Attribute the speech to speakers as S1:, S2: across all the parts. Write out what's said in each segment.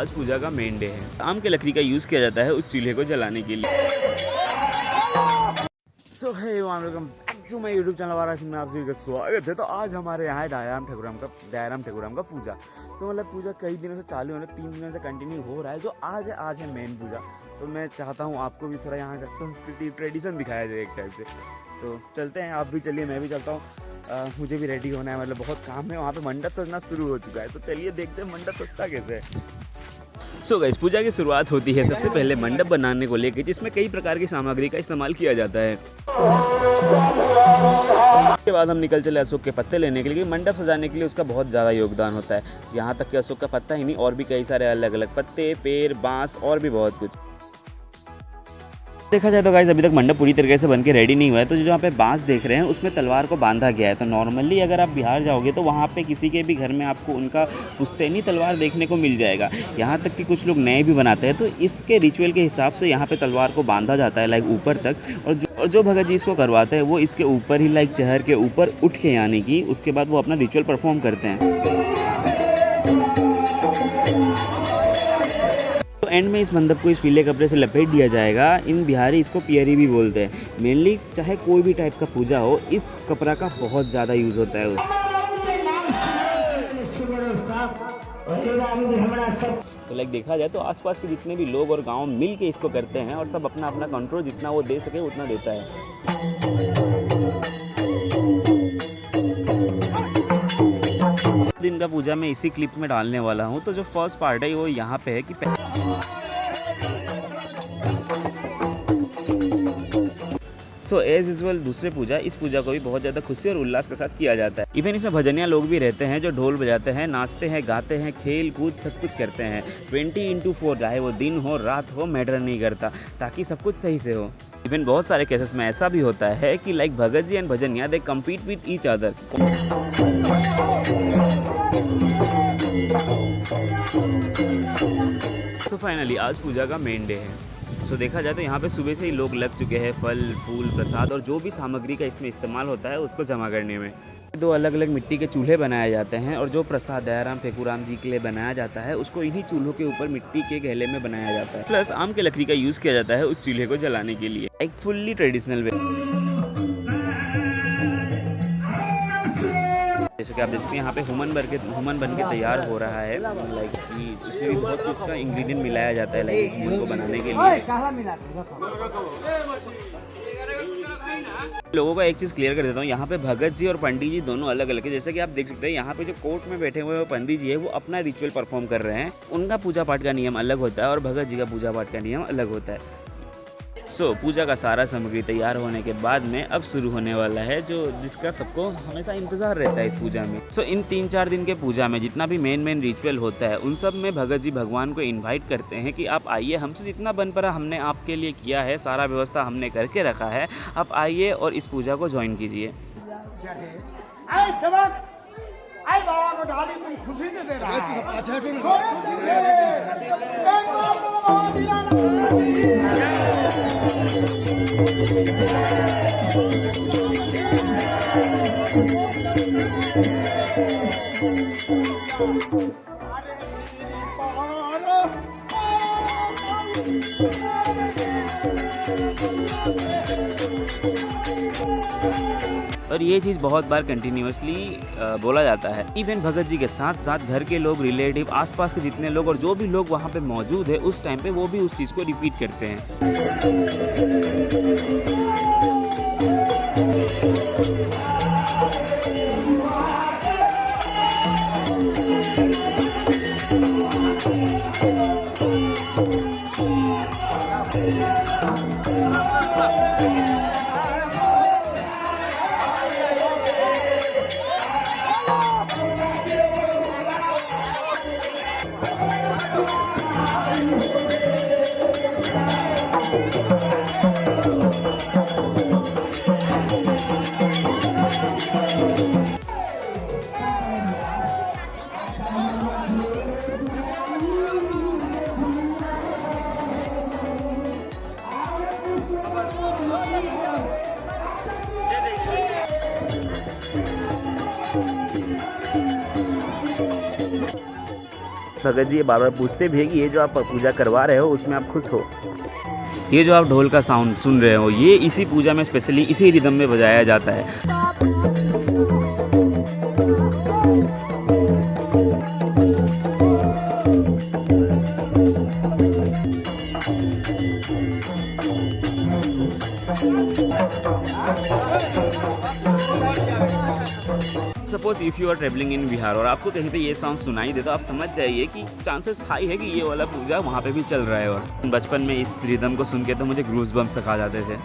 S1: आज पूजा का main day है। आम के लकड़ी का यूज़ किया जाता है उस चूल्हे को जलाने के लिए। So hey welcome back to my YouTube channel Varanasi में आप सभी का स्वागत है। तो आज हमारे यहाँ है दयाराम ठकुराम का पूजा। तो मतलब पूजा कई दिनों से चालू है, 3 दिनों से कंटिन्यू हो रहा है। जो आज है मेन पूजा। तो मैं चाहता हूँ आपको भी थोड़ा यहाँ का संस्कृति ट्रेडिशन दिखाया जाए एक टाइप से। तो चलते हैं, आप भी चलिए, मैं भी चलता हूँ। मुझे भी रेडी होना है, मतलब बहुत काम है। वहाँ पे मंडप सजना शुरू हो चुका है, तो चलिए देखते हैं मंडप सजता कैसे है। सो गाइस, पूजा की शुरुआत होती है सबसे पहले मंडप बनाने को लेकर, जिसमें कई प्रकार की सामग्री का इस्तेमाल किया जाता है। उसके बाद हम निकल चले अशोक के पत्ते लेने के लिए। मंडप सजाने के लिए उसका बहुत ज़्यादा योगदान होता है। यहाँ तक कि अशोक का पत्ता ही नहीं, और भी कई सारे अलग अलग पत्ते, पेड़, बांस और भी बहुत कुछ। देखा जाए तो गाइस, अभी तक मंडप पूरी तरीके से बनके रेडी नहीं हुआ है। तो जो यहाँ पे बांस देख रहे हैं उसमें तलवार को बांधा गया है। तो नॉर्मली अगर आप बिहार जाओगे तो वहाँ पे किसी के भी घर में आपको उनका पुश्तैनी तलवार देखने को मिल जाएगा। यहाँ तक कि कुछ लोग नए भी बनाते हैं। तो इसके रिचुअल के हिसाब से यहाँ पे तलवार को बांधा जाता है लाइक ऊपर तक। और जो भगत जी इसको करवाते हैं वो इसके ऊपर ही लाइक चहर के ऊपर उठ के, यानी कि उसके बाद वो अपना रिचुअल परफॉर्म करते हैं। तो एंड में इस मंडप को इस पीले कपड़े से लपेट दिया जाएगा। इन बिहारी इसको पियरी भी बोलते हैं। मेनली चाहे कोई भी टाइप का पूजा हो, इस कपड़ा का बहुत ज़्यादा यूज़ होता है। तो लाइक देखा जाए तो आसपास के जितने भी लोग और गांव मिल के इसको करते हैं, और सब अपना अपना कंट्रोल जितना वो दे सके उतना देता है। दिन का पूजा मैं इसी क्लिप में डालने वाला हूँ। तो जो फर्स्ट पार्ट है वो यहाँ पे है कि सो एज यूजुअल दूसरे पूजा, इस पूजा को भी बहुत ज़्यादा खुशी और उल्लास के साथ किया जाता है। इवन इसमें भजनिया लोग भी रहते हैं जो ढोल बजाते हैं, नाचते हैं, गाते हैं, खेल कूद सब कुछ करते हैं। 20x4, चाहे वो दिन हो रात हो, मैटर नहीं करता, ताकि सब कुछ सही से हो। इवन बहुत सारे केसेस में ऐसा भी होता है कि लाइक भगत जी एंड भजनिया दे compete with each other. So finally आज पूजा का मेन डे है। सो देखा जाए तो यहाँ पे सुबह से ही लोग लग चुके हैं फल फूल प्रसाद और जो भी सामग्री का इसमें इस्तेमाल होता है उसको जमा करने में। 2 अलग अलग मिट्टी के चूल्हे बनाए जाते हैं, और जो प्रसाद दयाराम ठकुराम जी के लिए बनाया जाता है उसको इन्हीं चूल्हों के ऊपर मिट्टी के घेले में बनाया जाता है। प्लस आम के लकड़ी का यूज़ किया जाता है उस चूल्हे को जलाने के लिए, एक फुल्ली ट्रेडिशनल वे। जैसे कि आप देखते हैं यहाँ पे हुमन बन के तैयार हो रहा है। लाइक कि उसमें भी बहुत चीज़ का इंग्रेडिएंट मिलाया जाता है लाइक हुमन को बनाने के लिए। लोगों को एक चीज़ क्लियर कर देता हूँ, यहाँ पे भगत जी और पंडित जी दोनों अलग अलग है। जैसे कि आप देख सकते हैं यहाँ पे जो कोर्ट में बैठे हुए पंडित जी है वो अपना रिचुअल परफॉर्म कर रहे हैं। उनका पूजा पाठ का नियम अलग होता है और भगत जी का पूजा पाठ का नियम अलग होता है। सो पूजा का सारा सामग्री तैयार होने के बाद में अब शुरू होने वाला है जिसका सबको हमेशा इंतज़ार रहता है इस पूजा में। सो इन 3-4 दिन के पूजा में जितना भी मेन रिचुअल होता है उन सब में भगत जी भगवान को इनवाइट करते हैं कि आप आइए, हमसे जितना बन पड़ा हमने आपके लिए किया है, सारा व्यवस्था हमने करके रखा है, आप आइए और इस पूजा को ज्वाइन कीजिए। खुशी से दे रहा है। और ये चीज़ बहुत बार कंटिन्यूसली बोला जाता है। इवन भगत जी के साथ साथ घर के लोग, रिलेटिव, आसपास के जितने लोग और जो भी लोग वहाँ पे मौजूद है उस टाइम पे वो भी उस चीज़ को रिपीट करते हैं। भगत जी ये बार बार पूछते भी है कि ये जो आप पूजा करवा रहे हो उसमें आप खुश हो। ये जो आप ढोल का साउंड सुन रहे हो ये इसी पूजा में स्पेशली इसी रिदम में बजाया जाता है। Suppose if you are travelling in Bihar और आपको कहीं पे ये साउंड सुनाई दे तो आप समझ जाइए कि चांसेस हाई है कि ये वाला पूजा वहाँ पे भी चल रहा है। और बचपन में इस रिदम को सुन के तो मुझे ग्रूस बम्स तक आ जाते थे।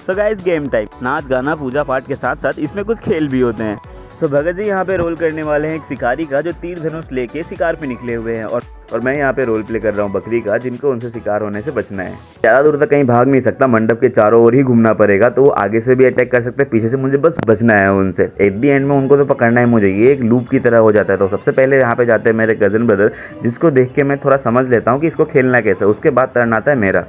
S1: सो गाइस गेम टाइप, नाच गाना पूजा पाठ के साथ साथ इसमें कुछ खेल भी होते हैं। सो भगत जी यहाँ पे रोल करने वाले हैं एक शिकारी का जो तीर धनुष लेके शिकार पे निकले हुए हैं और मैं यहाँ पे रोल प्ले कर रहा हूँ बकरी का जिनको उनसे शिकार होने से बचना है। ज़्यादा दूर तक कहीं भाग नहीं सकता, मंडप के चारों ओर ही घूमना पड़ेगा, तो वो आगे से भी अटैक कर सकते हैं, पीछे से मुझे बस बचना है उनसे। एट दी एंड में उनको तो पकड़ना है मुझे, ये एक लूप की तरह हो जाता है। तो सबसे पहले यहाँ पे जाते हैं मेरे कज़न ब्रदर जिसको देख के मैं थोड़ा समझ लेता हूँ कि इसको खेलना कैसे, उसके बाद टर्न आता है मेरा।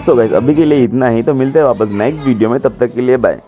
S1: सो गाइस अभी के लिए इतना ही, तो मिलते हैं वापस नेक्स्ट वीडियो में, तब तक के लिए बाय।